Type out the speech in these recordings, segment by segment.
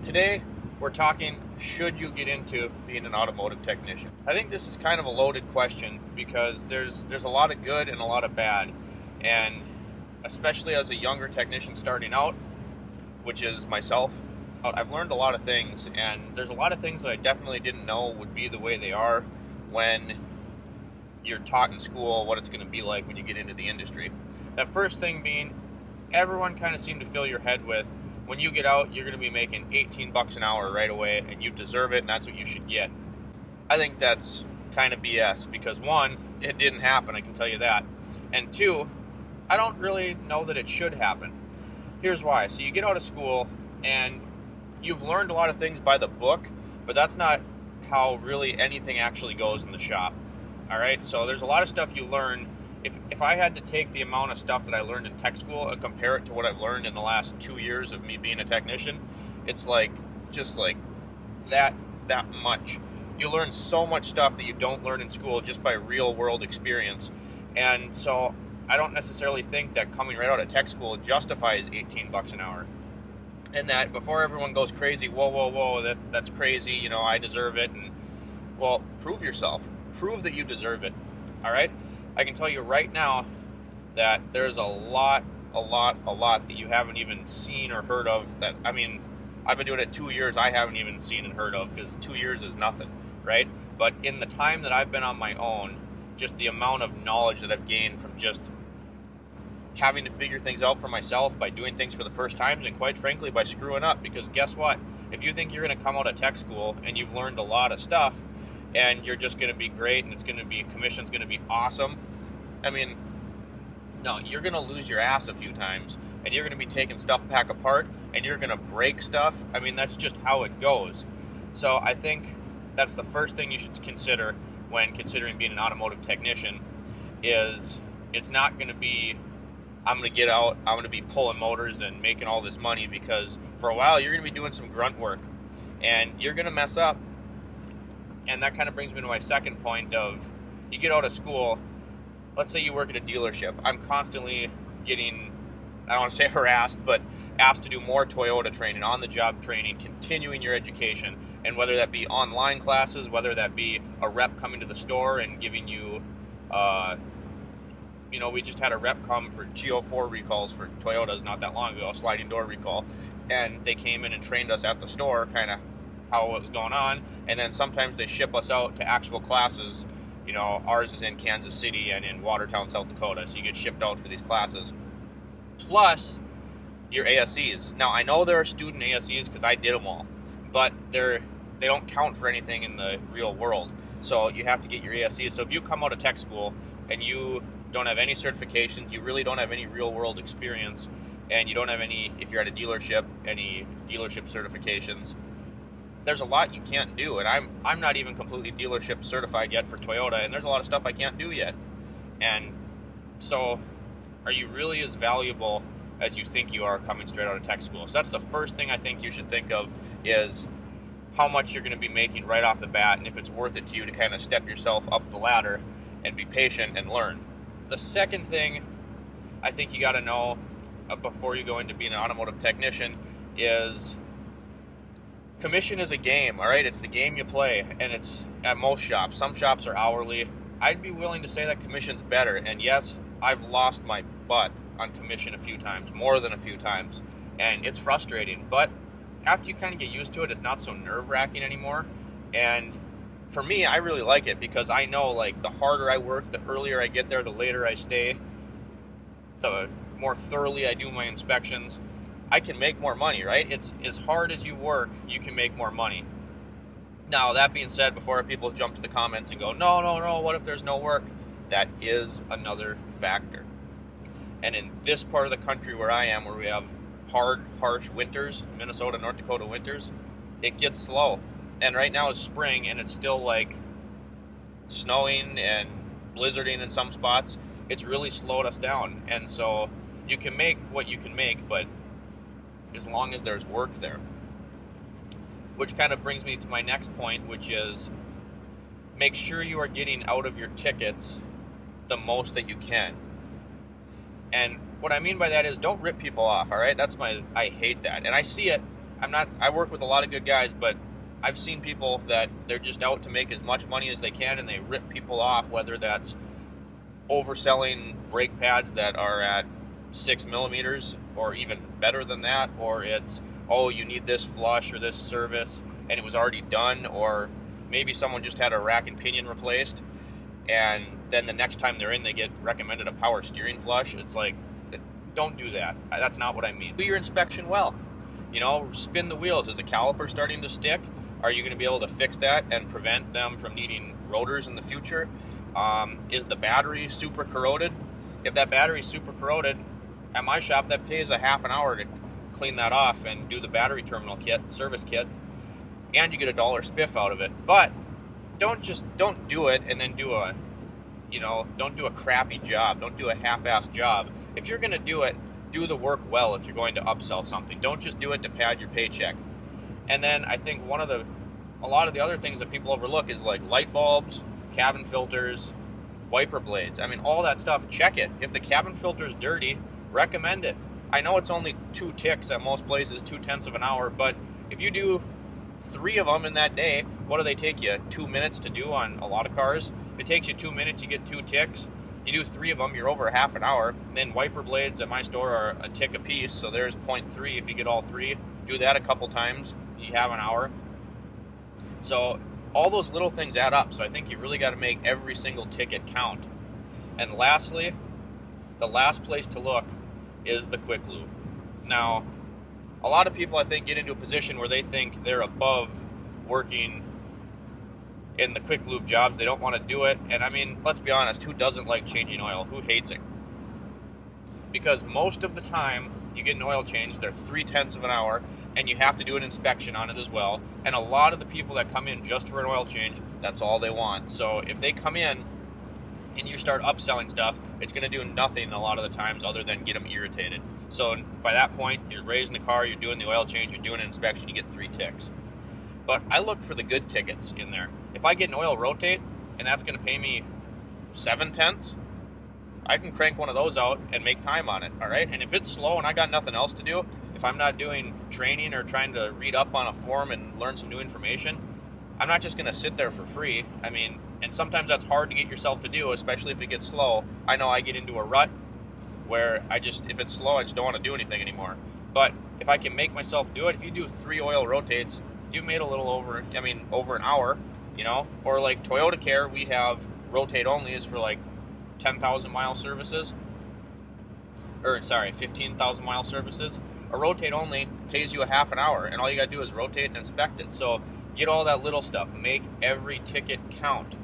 Today, we're talking, should you get into being an automotive technician? I think this is kind of a loaded question because there's a lot of good and a lot of bad. And especially as a younger technician starting out, which is myself, I've learned a lot of things, and there's a lot of things that I definitely didn't know would be the way they are when you're taught in school what it's going to be like when you get into the industry. That first thing being, everyone kind of seemed to fill your head with, when you get out, you're going to be making 18 bucks an hour right away, and you deserve it, and that's what you should get. I think that's kind of BS because, one, it didn't happen, I can tell you that. And two, I don't really know that it should happen. Here's why. So you get out of school, and you've learned a lot of things by the book, but that's not how really anything actually goes in the shop. All right? So there's a lot of stuff you learn. If I had to take the amount of stuff that I learned in tech school and compare it to what I've learned in the last 2 years of me being a technician, it's just like that much. You learn so much stuff that you don't learn in school just by real world experience. And so I don't necessarily think that coming right out of tech school justifies 18 bucks an hour. And that before everyone goes crazy, whoa, that's crazy, I deserve it. And well, prove yourself. Prove that you deserve it. All right? I can tell you right now that there's a lot that you haven't even seen or heard of that, I've been doing it 2 years, I haven't even seen and heard of, because 2 years is nothing, right? But in the time that I've been on my own, just the amount of knowledge that I've gained from just having to figure things out for myself by doing things for the first time, and quite frankly, by screwing up, because guess what? If you think you're going to come out of tech school and you've learned a lot of stuff, and you're just going to be great, and commission's going to be awesome. No, you're going to lose your ass a few times, and you're going to be taking stuff back apart, and you're going to break stuff. That's just how it goes. So I think that's the first thing you should consider when considering being an automotive technician is it's not going to be, I'm going to get out, I'm going to be pulling motors and making all this money, because for a while you're going to be doing some grunt work, and you're going to mess up. And that kind of brings me to my second point of, you get out of school, let's say you work at a dealership. I'm constantly getting, I don't want to say harassed, but asked to do more Toyota training, on-the-job training, continuing your education. And whether that be online classes, whether that be a rep coming to the store and giving you, we just had a rep come for Geo4 recalls for Toyotas not that long ago, a sliding door recall. And they came in and trained us at the store, kind of how it was going on. And then sometimes they ship us out to actual classes. Ours is in Kansas City and in Watertown, South Dakota. So you get shipped out for these classes. Plus your ASEs. Now, I know there are student ASEs because I did them all. But they don't count for anything in the real world. So you have to get your ASEs. So if you come out of tech school and you don't have any certifications, you really don't have any real world experience, and you don't have any, if you're at a dealership, any dealership certifications, there's a lot you can't do. And I'm not even completely dealership certified yet for Toyota, and there's a lot of stuff I can't do yet. And so are you really as valuable as you think you are coming straight out of tech school? So that's the first thing I think you should think of, is how much you're going to be making right off the bat, and if it's worth it to you to kind of step yourself up the ladder and be patient and learn. The second thing I think you got to know before you go into being an automotive technician is commission is a game, all right? It's the game you play, and it's at most shops. Some shops are hourly. I'd be willing to say that commission's better, and yes, I've lost my butt on commission a few times, more than a few times, and it's frustrating. But after you kind of get used to it, it's not so nerve-wracking anymore. And for me, I really like it because I know, the harder I work, the earlier I get there, the later I stay, the more thoroughly I do my inspections, I can make more money, right? It's as hard as you work, you can make more money. Now, that being said, before people jump to the comments and go, no, what if there's no work? That is another factor. And in this part of the country where I am, where we have hard, harsh winters, Minnesota, North Dakota winters, it gets slow. And right now is spring, and it's still snowing and blizzarding in some spots. It's really slowed us down. And so you can make what you can make, but as long as there's work there. Which kind of brings me to my next point, which is make sure you are getting out of your tickets the most that you can. And what I mean by that is don't rip people off, all right? I hate that. And I see it I work with a lot of good guys, but I've seen people that they're just out to make as much money as they can, and they rip people off, whether that's overselling brake pads that are at 6 millimeters or even better than that, or it's, oh, you need this flush or this service and it was already done, or maybe someone just had a rack and pinion replaced and then the next time they're in they get recommended a power steering flush. It's like, don't do that. That's not what I mean. Do your inspection well. You know, spin the wheels. Is the caliper starting to stick? Are you going to be able to fix that and prevent them from needing rotors in the future? Is the battery super corroded? If that battery is super corroded, at my shop, that pays a half an hour to clean that off and do the battery terminal kit, service kit, and you get $1 spiff out of it. But don't do it and then don't do a crappy job. Don't do a half-assed job. If you're going to do it, do the work well. If you're going to upsell something, don't just do it to pad your paycheck. And then I think a lot of the other things that people overlook is like light bulbs, cabin filters, wiper blades. I mean, all that stuff, check it. If the cabin filter is dirty, recommend it. I know it's only 2 ticks at most places, 0.2 of an hour, but if you do 3 of them in that day, what do they take you? 2 minutes to do on a lot of cars? If it takes you 2 minutes, you get 2 ticks. You do 3 of them, you're over half an hour. Then wiper blades at my store are a tick a piece, so there's 0.3 if you get all 3. Do that a couple times, you have an hour. So all those little things add up, so I think you really got to make every single ticket count. And lastly, the last place to look is the quick lube. Now, a lot of people, I think, get into a position where they think they're above working in the quick lube jobs. They don't want to do it. And I mean, let's be honest, who doesn't like changing oil? Who hates it? Because most of the time you get an oil change, they're 0.3 of an hour, and you have to do an inspection on it as well. And a lot of the people that come in just for an oil change, that's all they want. So if they come in and you start upselling stuff, it's going to do nothing a lot of the times other than get them irritated. So by that point, you're raising the car, you're doing the oil change, you're doing an inspection, you get 3 ticks. But I look for the good tickets in there. If I get an oil rotate and that's going to pay me 0.7, I can crank one of those out and make time on it, all right? And if it's slow and I got nothing else to do, if I'm not doing training or trying to read up on a forum and learn some new information, I'm not just going to sit there for free. I mean, and sometimes that's hard to get yourself to do, especially if it gets slow. I know I get into a rut where if it's slow, I just don't want to do anything anymore. But if I can make myself do it, if you do 3 oil rotates, you've made a little over an hour, you know? Or like Toyota Care, we have rotate onlys for like 10,000 mile services, 15,000 mile services. A rotate only pays you a half an hour, and all you gotta do is rotate and inspect it. So get all that little stuff, make every ticket count.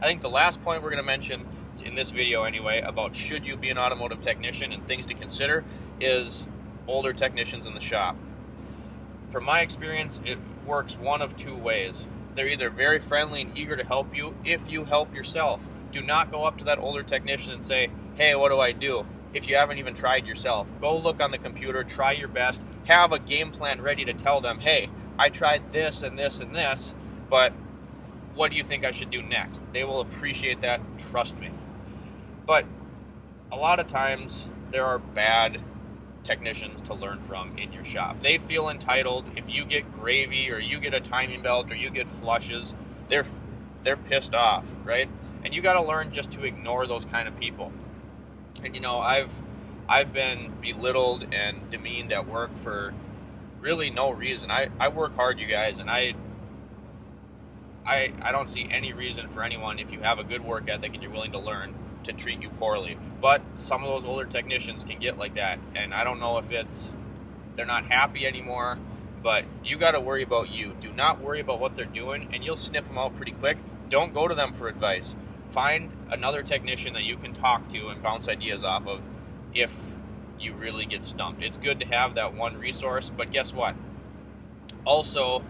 I think the last point we're gonna mention in this video anyway, about should you be an automotive technician and things to consider, is older technicians in the shop. From my experience, it works one of 2 ways. They're either very friendly and eager to help you if you help yourself. Do not go up to that older technician and say, hey, what do I do? If you haven't even tried yourself. Go look on the computer, try your best, have a game plan ready to tell them, hey, I tried this and this and this, but what do you think I should do next? They will appreciate that, trust me. But a lot of times there are bad technicians to learn from in your shop. They feel entitled. If you get gravy or you get a timing belt or you get flushes, they're pissed off, right? And you got to learn just to ignore those kind of people. And you know, I've been belittled and demeaned at work for really no reason. I work hard, you guys, and I don't see any reason for anyone, if you have a good work ethic and you're willing to learn, to treat you poorly. But some of those older technicians can get like that, and I don't know if they're not happy anymore, but you got to worry about you. Do not worry about what they're doing, and you'll sniff them out pretty quick. Don't go to them for advice. Find another technician that you can talk to and bounce ideas off of if you really get stumped. It's good to have that one resource, but guess what? Also,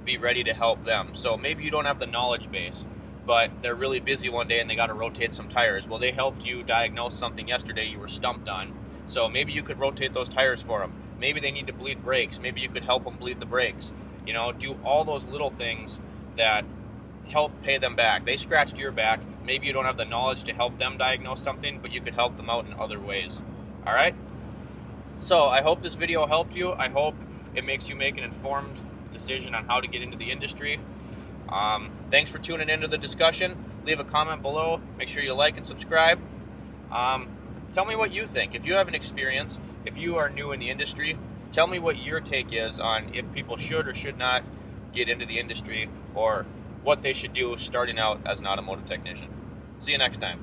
be ready to help them. So maybe you don't have the knowledge base, but they're really busy one day and they got to rotate some tires. Well, they helped you diagnose something yesterday you were stumped on, so maybe you could rotate those tires for them. Maybe they need to bleed brakes. Maybe you could help them bleed the brakes. You know, do all those little things that help pay them back. They scratched your back. Maybe you don't have the knowledge to help them diagnose something, but you could help them out in other ways. All right? So I hope this video helped you. I hope It makes you make an informed decision on how to get into the industry. Thanks for tuning into the discussion. Leave a comment below. Make sure you like and subscribe. Tell me what you think. If you have an experience, if you are new in the industry, tell me what your take is on if people should or should not get into the industry, or what they should do starting out as an automotive technician. See you next time.